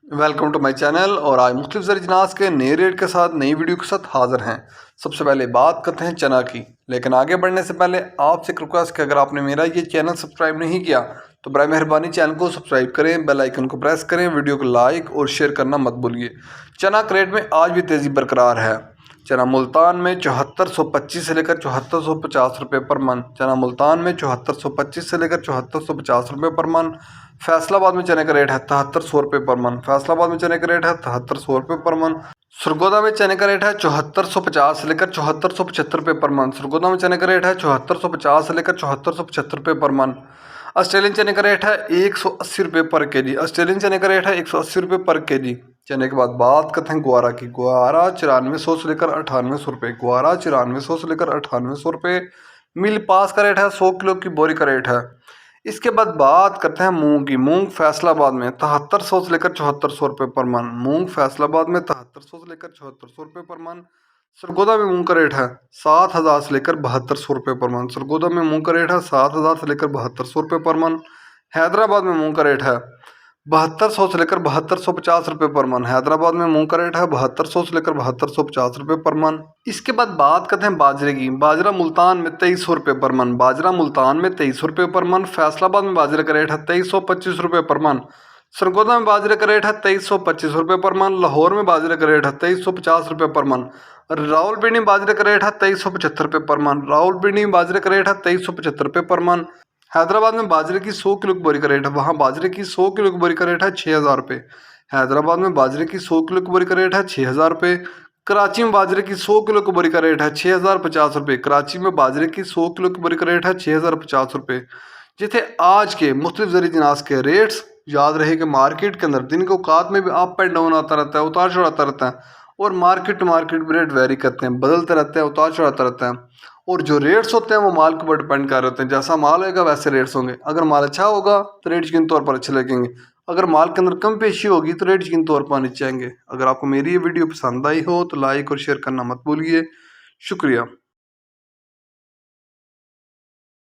Welcome to my channel. और आज मुख्तलिफ ज़र अजनास के नए रेट के साथ नई वीडियो के साथ हाज़िर हैं। सबसे पहले बात करते हैं चना की, लेकिन आगे बढ़ने से पहले आपसे एक रिक्वेस्ट कि अगर आपने मेरा ये चैनल सब्सक्राइब नहीं किया तो बराए मेहरबानी चैनल को सब्सक्राइब करें, बेल आइकन को प्रेस करें, वीडियो को लाइक और शेयर करना मत भूलिए। चना के रेट में आज भी तेज़ी बरकरार है। चना मुल्तान में 7425 से लेकर 7450 रुपये पर मन। चना मुल्तान में 7425 से लेकर 7450 रुपये पर मन। फैसलाबाद में चने का रेट है 7300 रुपये पर मन। फैसलाबाद में चने का रेट है 7300 रुपये पर मन। सरगोदा में चने का रेट है 7450 से लेकर 7475 रुपये पर मन। सरगोदा में चने का रेट है 7450 से लेकर 7475 रुपये पर मन। ऑस्ट्रेलियन चने का रेट है 180 रुपये पर के जी। ऑस्ट्रेलियन चने का रेट है 180 रुपये पर के जी। चने के बाद बात करते हैं ग्वारा की। ग्वारा 9400 से लेकर 9800 रुपये। ग्वारा 9400 से लेकर 9800 रुपये। मिल पास का रेट है 100 किलो की बोरी का रेट है। इसके बाद बात करते हैं मूंग की। मूंग फैसलाबाद में 7300 से लेकर 7400 रुपये पर मन। मूंग फैसलाबाद में 7300 से लेकर 7400 रुपये पर मन। सरगोदा में मूंग का रेट है 7000 से लेकर 7200 रुपये पर मन। सरगोदा में मूंग का रेट है 7000 से लेकर 7200 रुपये पर मन। हैदराबाद में मूंग का रेट है 7200 से लेकर 7250 रुपये पर मन। हैदराबाद में मूंग का रेट है 7200 से लेकर 7250 रुपये पर मन। इसके बाद बात करते हैं बाजरे की। बाजरा मुल्तान में 2300 रुपये पर मन। बाजरा मुल्तान में 2300 रुपये पर मन। फैसलाबाद में बाजरे का रेट है 2325 रुपये पर मन। सरगोदा में बाजरे का रेट है 2325 रुपये पर मन। लाहौर में बाजरे का रेट है 2350 रुपये पर मन। रावलपिंडी में बाजरे का रेट है 2375 रुपये पर मन। रावलपिंडी में बाजरे का रेट है 2375 रुपये पर मन। हैदराबाद में बाजरे की 100 किलो की बोरी का रेट है, वहाँ बाजरे की 100 किलो की बोरी का रेट है 6000 रुपये। हैदराबाद में बाजरे की 100 किलो की बोरी का रेट है 6000 रुपये। कराची में बाजरे की 100 किलो की बोरी का रेट है 6050 रुपये। कराची में बाजरे की 100 किलो की बोरी का रेट है 6050 रुपये। जिथे आज के मुख्तलिफ ज़रिए जिनास के रेट्स याद रहे कि मार्केट के अंदर दिन के औकात में भी अप एंड डाउन आता रहता है, उतार चढ़ आता रहता है, और मार्केट टू मार्केट भी रेट वेरी करते हैं, बदलते रहते हैं, उतार चढ़ आता रहता है। और जो रेट्स होते हैं वो माल के ऊपर डिपेंड कर रहे होते हैं। जैसा माल होगा वैसे रेट्स होंगे। अगर माल अच्छा होगा तो रेट यकीनी तौर पर अच्छे लगेंगे। अगर माल के अंदर कम पेशी होगी तो रेट यकीनी तौर पर नीचे आएंगे। अगर आपको मेरी ये वीडियो पसंद आई हो तो लाइक और शेयर करना मत भूलिए। शुक्रिया।